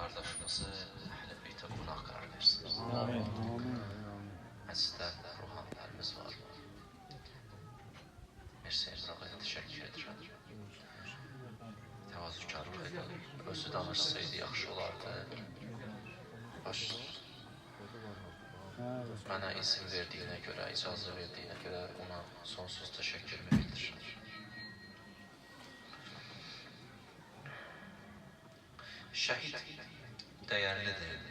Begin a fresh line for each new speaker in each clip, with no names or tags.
qardaşımızı əhl-i beytə qonaq qərar versin. Məclisdə ruhanilərimiz var. Mersiyə İbrahimə təşəkkür edirəm. Təvazükarlıq edir. Özü danışsaydı yaxşı olardı. Mənə izin verdiyinə görə, icazə verdiyinə görə ona sonsuz təşəkkürümü bildirirəm. Şəhid dəyərlidir.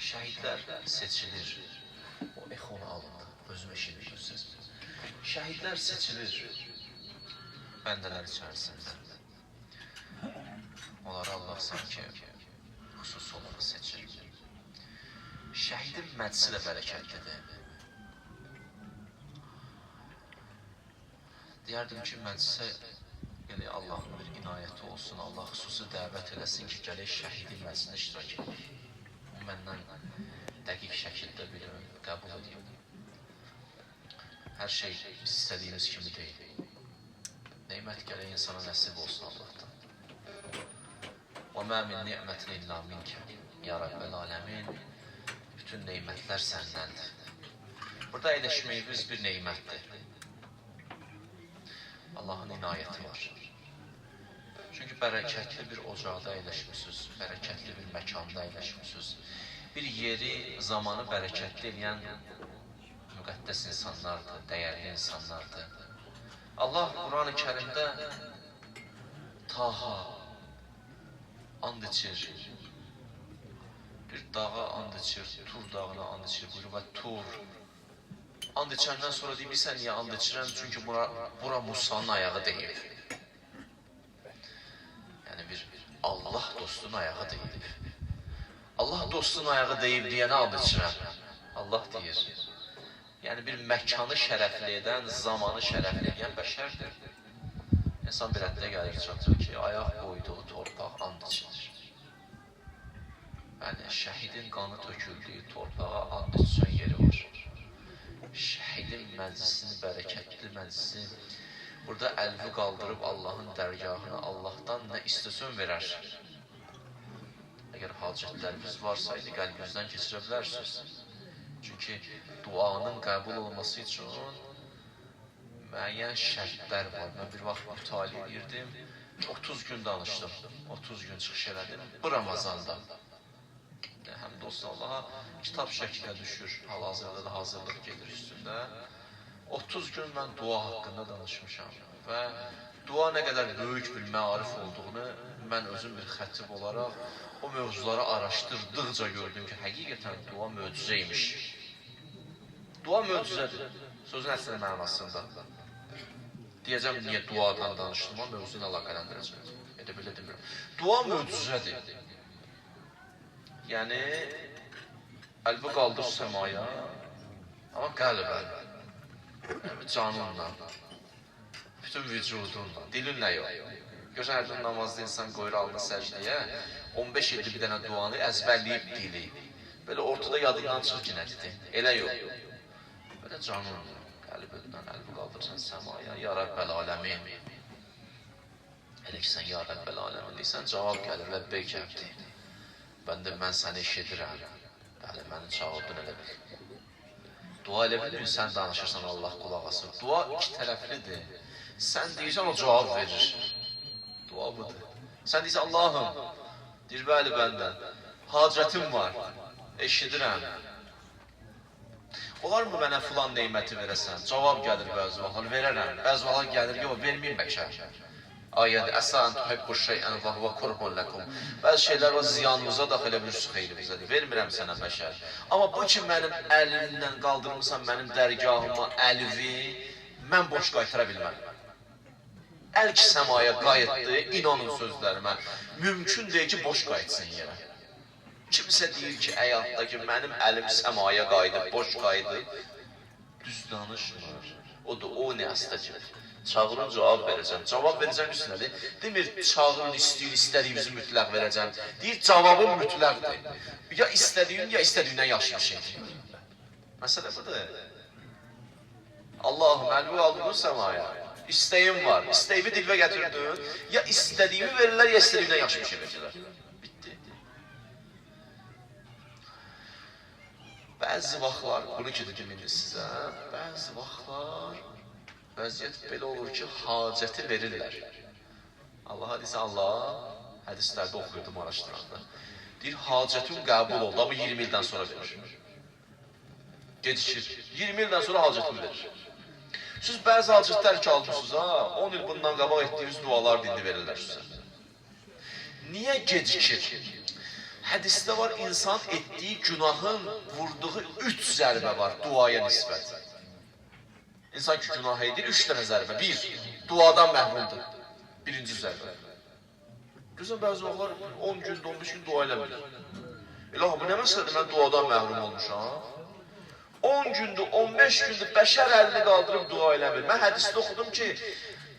Şəhidlər seçilir. O exonu alın, özüm eşitmişsiniz. Şəhidlər seçilir bəndələr içərisində. Onları Allah sanki xüsusi olaraq seçir. Şəhidin məclisi də bərəkətlidir. Deyərdim ki, məclisə Allahın bir inayəti olsun, Allah xüsusi dəvət eləsin ki, gələk şəhidin məclisində iştirak edir. O məndən dəqiq şəkildə bilin, qəbul edin. Hər şey istədiyimiz kimi deyil. Neymət gələk insana nəsib olsun Allah'tan. وَمَا مِنْ نِعْمَةٍ إِلَّا مِنْكَ يَا رَبَّ الْعَالَمِينَ. Bütün neymətlər səndəndir. Burada əyləşməyimiz bir neymətdir. Allahın inayəti var. Çünki bərəkətli bir ocaqda əyləşmişsiniz, bərəkətli bir məkanda əyləşmişsiniz. Bir yeri, zamanı bərəkətli eləyən müqəddəs insanlardır, dəyərli insanlardır. Allah Quran-ı Kərimdə Taha and içir, bir dağa and içir, Tur dağına and içir, buyurur və Tur. And içəndən sonra deyib, sən niyə and içirəm? Çünki bura Musa'nın ayağı deyib. Yəni bir Allah dostunun ayağı deyib. Allah dostunun ayağı deyib deyənə and içirəm. Allah deyir. Yəni bir məkanı şərəfli edən, zamanı şərəfli edən bəşərdir. İnsan bir həddə gəlir çatır ki, ayaq qoyduğu torpaq and içilir. Yəni şəhidin qanı töküldüyü torpağa and içən yeri var. Şəhidin məclisini, bərəkətli məclisi, burada əlvi qaldırıb Allahın dərgahına, Allahdan nə istəsən verər. Əgər hacətlərimiz varsaydı, qəlbinizdən keçirə bilərsiniz. Çünki duanın qəbul olması üçün müəyyən şərtlər var. Mən bir vaxt mütaliə edirdim, 30 gün danışdım, 30 gün çıxış elədim, bu Ramazanda. Həmd olsun Allaha, kitab şəklə düşür, hal-hazırda da hazırlıq gedir üstündə. 30 gün mən dua haqqında danışmışam və dua nə qədər böyük bir məarif olduğunu mən özüm bir xətib olaraq o mövzuları araşdırdıqca gördüm ki, həqiqətən dua möcüzəymiş. Dua möcüzədir, sözün əsli mənasında. Deyəcəm, niyə duadan danışdım, o mövzunu əlaqələndirəcəm. Elə belə demirəm. Dua möcüzədir. Yəni, əlbi qaldır səmaya, amma qəlbən, canınla, bütün vücudunla, dilinlə yox. Görsən, hər gün namazda insan qoyur alını səcdəyə, 15 ildir bir dənə duanı əzbərləyib dili. Belə ortada yadından çıx ki, nədir? Elə yox. Belə canınla, qəlbindən əlbi qaldırsan səmaya, Ya Rəbbəl aləmin. Elə ki, sən Ya Rəbbəl aləmin deysən, cavab gəlir, Ləbbeyk əbdi. Mən səni eşidirəm. Bəli, məni çağırdın elə bil. Dua elə bilir, sən danışırsan, Allah qulaq asır. Dua iki tərəflidir. Sən deyirsən, o cavab verir. Dua budur. Sən deyirsən, Allahım, deyir, bəli, bəndən. Hacətim var, eşidirəm. Olar mı mənə filan neyməti verəsən? Cavab gəlir bəzi vaxtlar, verərəm. Bəzi vaxtlar gəlir ki, o verməyim bəkər. Ayədir, əsən tuhibbu şeyən və huvə kurhun ləkum. Bəzi şeylər o ziyanımıza daxil ebilirsin xeyrimizədir. Vermirəm sənə bəşər. Amma bu ki, mənim əlimdən qaldırmışsan, mənim dərgahıma əlvi, mən boş qaytıra bilməm. Əl ki, səmaya qayıtdı, inanın sözlərimə, mümkün deyil ki, boş qayıtsın yerə. Kimsə deyir ki, həyatda ki, mənim əlim səmaya qayıdıb, boş qayıdıb, düz danışmır. O da o nə astacaq. Çağırın, cavab verəcəm. Cavab verəcəm üstünədir. Demir, çağırın, istəyin, istədiyimizi mütləq verəcəm. Deyir, cavabım mütləqdir. Ya istədiyindən yaxşı bir şeydir. Məsələ budur. Allahım, əlvi qaldırır səmaya. İstəyim var. İstəyimi dilə gətirdin. Ya istədiyimi verirlər, ya istədiyimdən yaxşı bir şey verirlər. Bitti. Bəzi vaxtlar, bunu ki dedim indi sizə, bəzi vaxtlar vəziyyət belə olur ki, hacəti verirlər. Allah hadisə Allah, hədislərdə oxuyordum, araşdıranda. Deyir, hacətin qəbul oldu, amma 20 ildən sonra verir. Gecikir. 20 ildən sonra hacətini verir. Siz bəzi hacətlər ki almışsınız, 10 il bundan qabaq etdiyiniz dualar dindi verirlər sizə. Niyə gecikir? Hədisdə var, insan etdiyi günahın vurduğu 3 zərbə var duaya nisbət. İnsan ki günah edir, 3 dənə zərbə. 1, duadan məhrumdur. Birinci zərbə. Görürsən, bəzi vaxtlar 10 gün, 15 gün dua eləmir. İlahi, bu nə məsələdir, mən duadan məhrum olmuşam? 10 gündür, 15 gündür bəşər əlini qaldırıb dua eləmir. Mən hədisdə oxudum ki,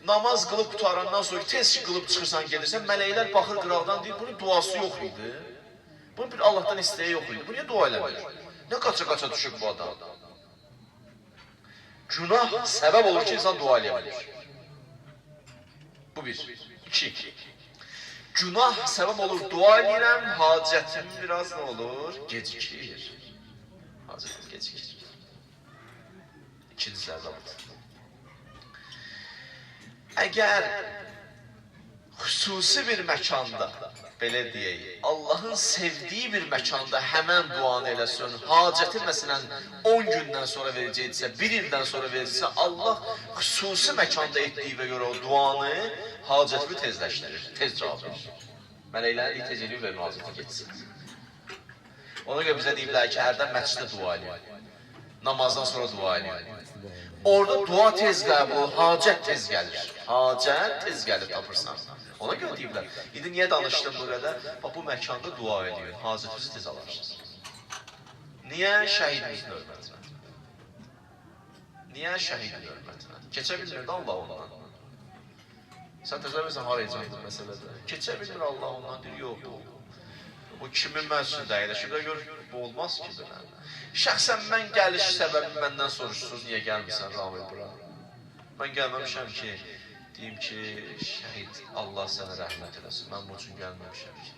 namaz qılıb qutarandan sonra tez qılıb çıxırsan, gelirsən, mələklər baxır qıraqdan deyir, bunun duası yox idi. Bunun bir Allahdan istəyi yox idi. Bu niyə dua eləmir? Nə qaça-qaça düşüb bu adam? Günah səbəb olur ki, insan dua eləmir. Bu bir. 2. Günah səbəb olur, dua edirəm, hacətim biraz nə olur? Gecikir. Hacətim gecikir. İkinci zərdə budur. Əgər xüsusi bir məkanda, belə deyək, Allahın sevdiyi bir məkanda həmən duanı eləsin, hacəti məsələn 10 gündən sonra verəcəkdirsə, 1 ildən sonra verəcəksə, Allah xüsusi məkanda etdiyinə görə o duanı, hacətini tezləşdirir, tez cavab verir. Mələklərin tez eləyib verin, hacəti geçsin. Ona görə bizə deyiblər ki, hərdən məsciddə dua eləyir, namazdan sonra dua eləyir. Orada dua tez qəbul, hacət tez gəlir. Hacət tez gəlir, tapırsan. Ona görə deyiblər. İndi niyə danışdım burada? Bu məkanda dua ediyor, hacətinizi tez alarsınız. Niyə? Şəhidimizin hörmətinə. Niyə şəhidin hörmətinə? Keçə bilmir də Allah ondan. Sən təzəvvürsən, harayacaqdır məsələdə. Keçə bilmir Allah ondan, deyir, yox, bu kimin məsciddə əyləşib də görür, bu olmaz ki, belə. Şəxsən mən gəliş səbəbi məndən soruşsunuz, niyə gəlmirsən Ramil bura? Mən gəlməmişəm ki, deyim ki, şəhid, Allah sənə rəhmət eləsin, mən bu üçün gəlməmişəm ki.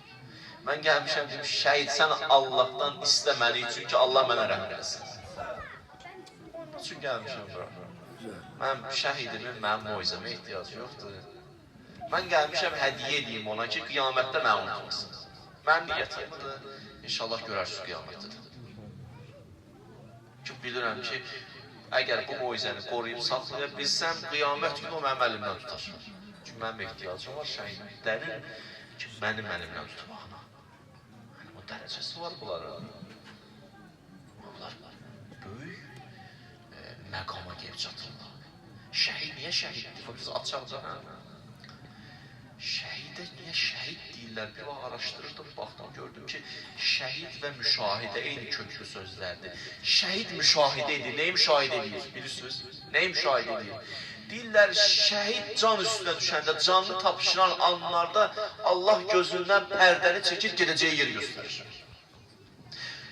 Mən gəlmişəm, deyim, şəhid, sən Allahdan istəməni üçün ki, Allah mənə rəhmət eləsin. Onun üçün gəlmişəm bura. Mən şəhidimi, mənim moizəmə ehtiyacı yoxdur. Mən gəlmişəm, hədiyyə edeyim ona ki, qiyamətdə mən unutmasın. Mən niyyətimdir, inşallah görərsiniz qiyamətdir. Çünki bilirəm ki, əgər bu moizəni qoruyub saxlaya bilsəm, qiyamət günü o mənim əlimdən tutar. Çünki mənim ehtiyacım var şəhidlərin ki, mənim əlimdən tutmağına. O dərəcəsi var bunların. Bunlar böyük məqama gəlib çatırlar. Şəhid niyə şəhiddir? Biz açaqca, şəhidə niyə şəhid deyirlər? Bir vaxt araşdırırdım, baxdım, gördüm ki, şəhid və müşahidə eyni köklü sözlərdir. Şəhid müşahidə edir. Neyi müşahidə edir? Bilirsiniz? Neyi müşahidə edir? Deyirlər, şəhid can üstünə düşəndə, canını tapışıran anlarda Allah gözündən pərdəni çəkir, gedəcəyi yeri göstərir.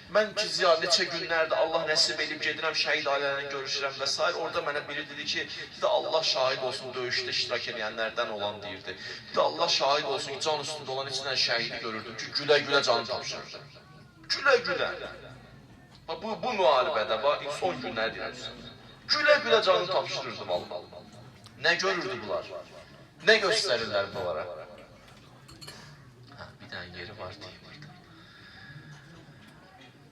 Mən ki, neçə günlərdə Allah nəsib edib gedirəm, şəhid ailələrlə görüşürəm və s. Orada mənə biri dedi ki, Allah şahid olsun, döyüşdə iştirak edənlərdən olan deyirdi. Allah şahid olsun ki, can üstündə olan içindən şəhidi görürdüm ki, gülə-gülə canı tapışırdı. Gülə-gülə. Bu müharibədə, son günlər deyirəm. Gülə-gülə canı tapışdırırdı vallahi. Nə görürdü bunlar? Nə göstərirlər bunlara? Bir dənə yeri var deyim.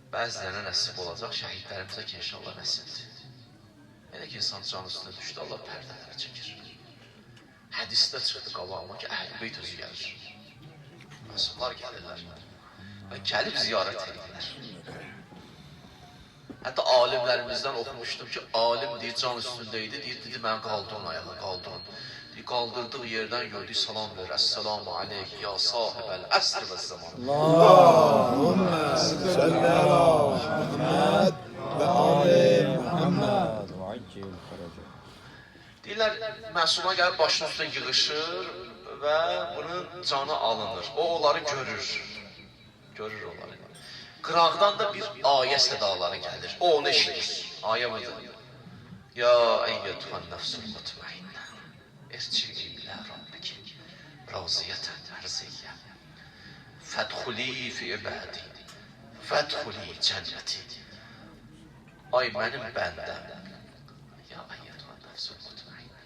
Bəzilərə nəsib olacaq, şəhidlərimizə ki, inşallah nəsibdir. Elə ki, insan can üstünə düşdü, Allah pərdələri çəkir. Hədisdə çıxdı qabağıma ki, Əhl-i özü gəlir. Məsumlar gəlirlər və gəlib ziyarət edirlər. Hətta alimlərimizdən oxumuşdum ki, alim deyir, can üstündə idi, deyir, mən qaldırın ayağa, qaldırın. Qaldırdığı yerdən gördük, salam verir. Əssalamu aleyk, ya sahibəl əsr və zaman.
Allahümme salli ala Muhammed və ali Muhammed.
Deyirlər, məsuma gəlib başının üstə yığışır və bunun canı alınır. O, onları görür. Görür onları. Qıraqdan da bir ayə sədaları gəlir. O, onu eşitir. Ayə budur. Ya əyyətühən nəfsul mutmainnə. ارجعي إلى ربك راضية مرضية فادخلي في عبادي فادخلي جنتي. Ay benim bendem. Ya eyyetühen nefsul mutmainne.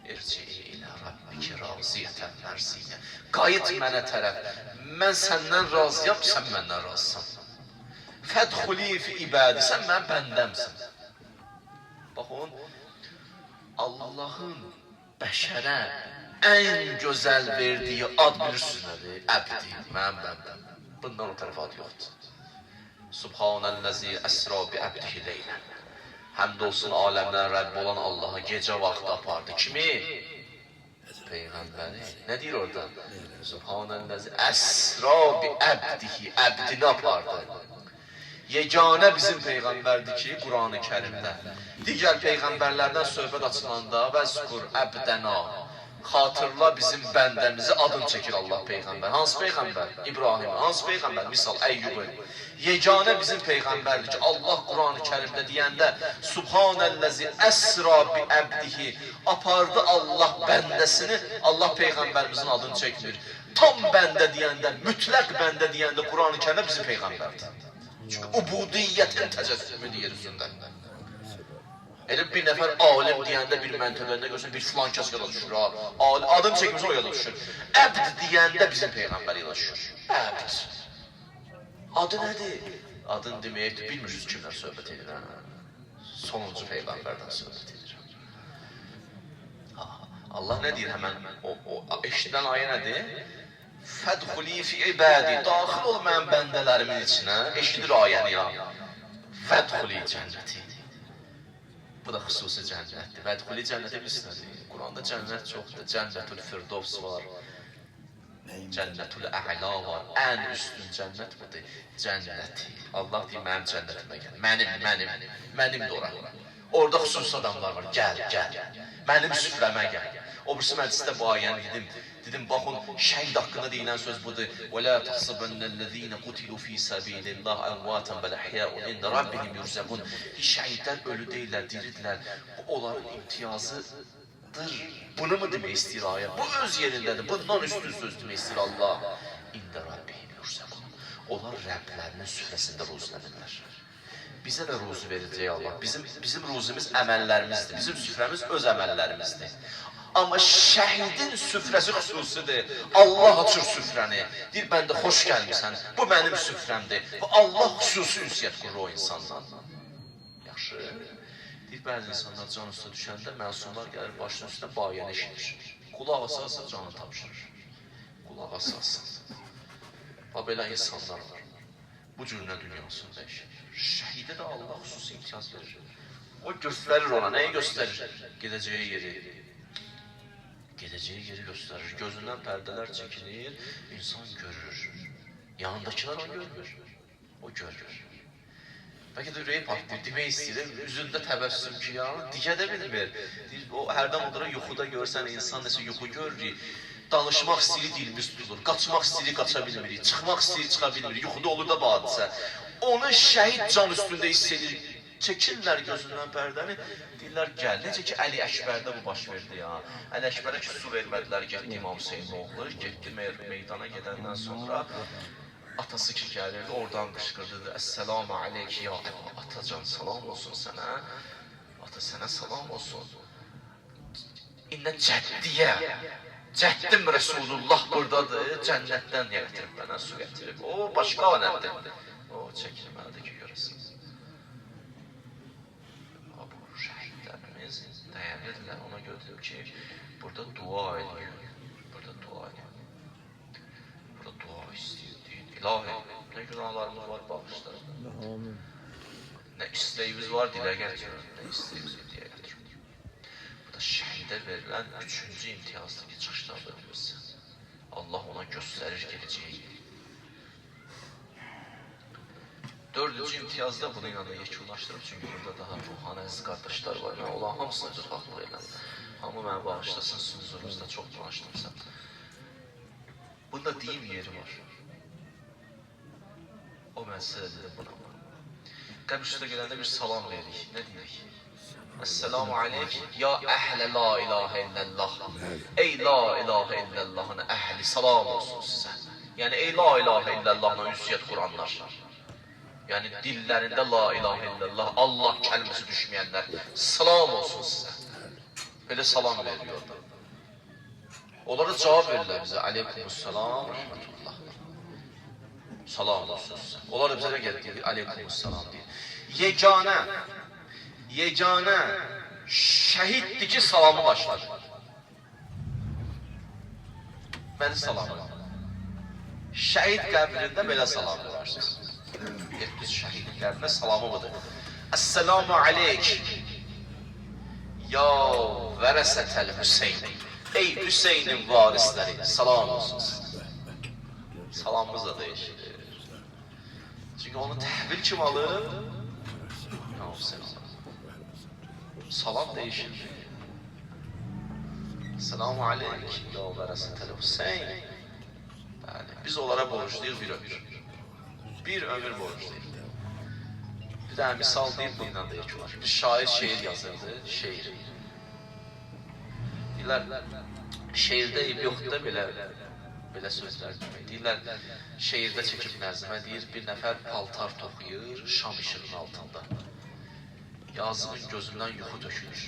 İrci'i ila rabbiki raziyeten merziye. Qayıt mənə tərəf. Mən səndən razıyam, sən məndən razısan. Fədxuli fi ibadi. Sən mənim bəndəmsən. Baxın, Allahın bəşərə ən gözəl verdiyi ad bilirsiniz nədir? Əbdi, mənim bəndəm. Bundan o tərəf ad yoxdur. Subhanəllazi əsra bi əbdihi leylən. Həmd olsun aləmdən Rəbb olan Allah'a gecə vaxtı apardı. Kimi? Peyğəmbəri. Nə deyir orada? Subhanəllazi əsra bi əbdihi. Əbdini apardı. Yeganə bizim Peyğəmbərdir ki, Quran-ı Kərimdə. Digər Peyğəmbərlərdən söhbət açılanda vəzkur əbdəna. Xatırla bizim bəndəmizi adını çəkir Allah Peyğəmbər. Hansı Peyğəmbər? İbrahim. Hansı Peyğəmbər? Misal Əyyubu. Yeganə bizim Peyğəmbərdir ki, Allah Quran-ı Kərimdə deyəndə Subhanəllazi əsra bi əbdihi apardı Allah bəndəsini, Allah Peyğəmbərimizin adını çəkmir. Tam bəndə deyəndə, mütləq bəndə deyəndə Quran-ı Kərimdə bizim Peyğəmbərdir. Çünki ubudiyyətin təcəssümü deyir üzündə. Elə bir nəfər alim deyəndə bir məntəqəndə görsən, bir filan kəs yada düşür. Adını çəkmişsə o yada düşür. Əbd deyəndə bizim Peyğəmbər yada düşür. Əbd. Adı nədir? Adını deməyəkdir, bilmirsiniz kimdən söhbət edir. Sonuncu Peyğəmbərdən söhbət edir. Allah nə deyir həmən? Eşidən ayə nədir? Fədxuli fi ibadi. Daxil ol mənim bəndələrimin içinə. Eşidir ayəni ya. Fədxuli cənnəti. Bu da xüsusi cənnətdir. Vədxuli cənnəti bilirsiniz. Quranda cənnət çoxdur. Cənnətül Firdovs var. Cənnətül Ə'la var. Ən üstün cənnət budur. Cənnəti. Allah deyir, mənim cənnətimə gəl. Mənimdir ora. Orada xüsusi adamlar var. Gəl. Mənim süfrəmə gəl. O birisi məclisdə bu ayəni dedim, baxın, şəhid haqqında deyilən söz budur. وَلَا تَحْسَبَنَّ الَّذ۪ينَ قُتِلُوا ف۪ي سَب۪يلِ اللّٰهِ اَمْوَاتًا بَلْ اَحْيَاءٌ عِنْدَ رَبِّهِمْ يُرْزَقُونَ. Şəhidlər ölü deyirlər, diridirlər. Bu onların imtiyazıdır. Bunu mu demək istəyir ayə? Bu öz yerindədir. Bundan üstün söz demək istəyir Allah. اِنْدَ رَبِّهِمْ يُرْزَقُونَ. Onlar Rəblərinin süfrəsində ruzlənirlər. Bizə də ruzu verəcək Allah. Bizim ruzimiz əməllərimizdir. Bizim süfrəmiz öz əməllərimizdir. Amma şəhidin süfrəsi xüsusidir. Allah açır süfrəni. Deyir, bəndə xoş gəlmirsən. Bu mənim süfrəmdir. Və Allah xüsusi ünsiyyət qurur o insandan. Yaxşı. Deyir, bəzi insanlar can üstə düşəndə məsumlar gəlir başının üstə bayəni eşidir. Qulaq asarsa canı tapşırır. Qulaq asarsa. Və belə insanlar var. Bu cürünə dünyasını dəyişir. Şəhidə də Allah xüsusi imtiyaz verir. O göstərir ona. Nəyi göstərir? Gedəcəyi yeri. Gedəcəyi yeri göstərir. Gözündən pərdələr çəkilir, insan görür. Yanındakılar onu görmür. O görür. Bəlkə də ürəyi partlayır, demək istəyir, üzündə təbəssüm ki, digə də bilmir. Hərdən onlara yuxuda görsən, insan nəsə yuxu görür, danışmaq istəyir, dilimiz tutulur, qaçmaq istəyir, qaça bilmirik, çıxmaq istəyir, çıxa bilmirik, yuxuda olur da bu hadisə. Onu şəhid can üstündə hiss edir, çəkirlər gözündən pərdəni, deyirlər, gəl, necə ki, Əli Əkbərdə bu baş verdi ya. Əli Əkbərə ki, su vermədilər, getdi İmam Hüseynin oğlu, getdi meydana gedəndən sonra atası ki, gəlirdi, oradan qışqırdı, Əssəlamu aleyki ya atacan, salam olsun sənə, ata sənə salam olsun. İnnə cəddiyə, cəddim Rəsulullah buradadır, cənnətdən gətirib mənə su gətirib, o başqa nədir, o çəkilməlidir ki, görəsiniz. Dəyərlidirlər, ona gördüm ki, burada dua ediyor, burada dua istəyir, deyil. İlahi, nə günahlarımız var, bağışlar. Nə istəyimiz var, dilə gətirir, nə istəyimiz var, dilə gətirir. Bu da şəhidə verilən üçüncü imtiyazdır ki, çıxışlarda bilirsən. Allah ona göstərir gələcəyi. Dördüncü imtiyazda bunu inanı yekunlaşdırıb, çünki burada daha ruhani əziz qardaşlar var. Mən olan hamısını cırxaqlıq edən, hamı mənə bağışlasın, huzurunuzda çox danışdımsan. Bunda deyim yeri var. O mən sizə dedim buna. Qəbr üstə gələndə bir salam veririk, nə deyirik? Esselamu aleyk ya əhlə la ilahə illallah. Ey la ilahə illallahın əhli salam olsun sizə. Yəni ey la ilahə illallahla ünsiyyət quranlar. Yəni dillərində la ilahə illallah, Allah kəlməsi düşməyənlər salam olsun sizə. Belə salam veriyorlar. Onlara cavab verirlər bizə. Aleykumussalam, rahmetullah. Salam olsun sizə. Onlar bizə nə gəlir? Aleykumussalam deyir. Yeganə şəhiddir ki, salamı başlar. Məni salamı. Şəhid qəbrində belə salam verərsiniz. Düz şəhidin qəbrində salamı budur. Esselamu aleyk. Ya vərəsətəl Hüseyin. Ey Hüseynin varisləri, salam olsun sizə. Salamımız da değişir. Çünki onu təhvil kim alır? Salam değişir. Selamu aleyk ya vərəsətəl Hüseyin. Biz onlara borçluyuz bir ömür. Bir ömür borçluyuz. Bir daha misal deyip bundan da ilk var. Bir şair şiir yazırdı, şiir. Deyirlər, şiirdə yoxdur da belə sözlər demək. Deyirlər, şiirdə çəkib nəzmə deyir, bir nəfər paltar toxuyur şam işığının altında. Yazığın gözündən yuxu tökülür.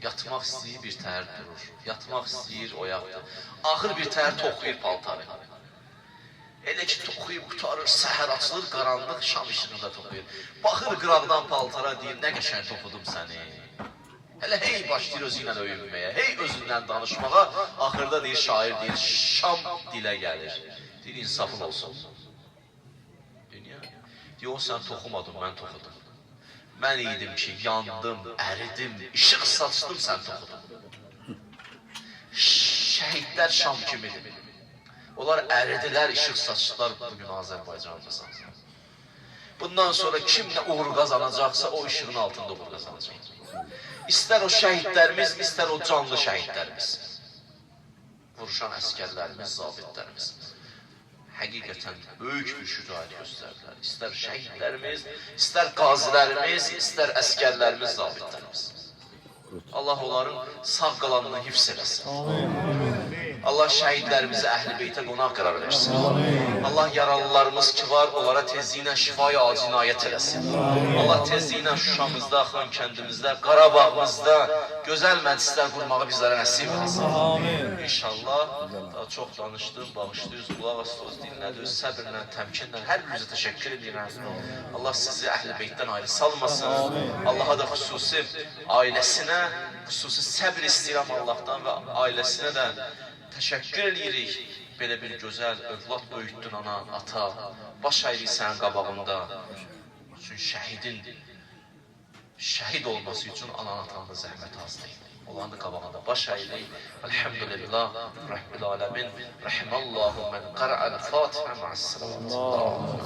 Yatmaq istəyir, bir təhər durur. Yatmaq istəyir, oyaqdır. Axır bir təhər toxuyur paltarı. Elə ki, toxuyub qutarır, səhər açılır, qaranlıq şam işığında toxuyur. Baxır qıraqdan paltara deyir, nə qəşəng toxudum səni. Hələ hey başlayır özü ilə öyünməyə, hey özündən danışmağa. Axırda deyir, şair deyir, şam dilə gəlir. Deyir, insafın olsun. Dünya, deyir, o sən toxumadın, mən toxudum. Mən idim ki, yandım, əridim, işıq saçdım, sən toxudun. Şəhidlər şam kimidir. Onlar əridilər, işıq saçdılar bugün Azərbaycanımıza. Bundan sonra kim nə uğur qazanacaqsa, o işığın altında uğur qazanacaq. İstər o şəhidlərimiz, istər o canlı şəhidlərimiz. Vuruşan əskərlərimiz, zabitlərimiz. Həqiqətən böyük bir şücaət göstərdilər. İstər şəhidlərimiz, istər qazilərimiz, istər əskərlərimiz, zabitlərimiz. Allah onların sağ qalanını hifz eləsin. Allah şəhidlərimizi əhl-i beytə qonaq qərar versin. Allah yaralılarımız ki var, onlara tezliyinə şifaya acinayət eləsin. Allah tezliyinə Şuşamızda, Xankəndimizdə, Qarabağımızda gözəl məclislər qurmağı bizlərə nəsib eləsin. İnşallah daha çox danışdım, bağışlıyız, qulaq asıyoruz, dinlədiyiz, səbirlə, təmkinlə, hər birinizə təşəkkür edirəm. Allah sizi əhl-i beytdən ayrı salmasın. Allaha da xüsusi ailəsinə, xüsusi səbir istəyirəm Allahdan və ailəsinə də təşəkkür edirik. Belə bir gözəl övlad böyütdün ana, ata, baş əyrik sənin qabağında. Çünki şəhid olması üçün anan atanın da zəhmət az deyil. Olanın da qabağında baş əyrik. Elhamdülillah, Rəhbil aləmin, Rəhimallahu mən qara'əl-Fatihə ma'as-salavatullah.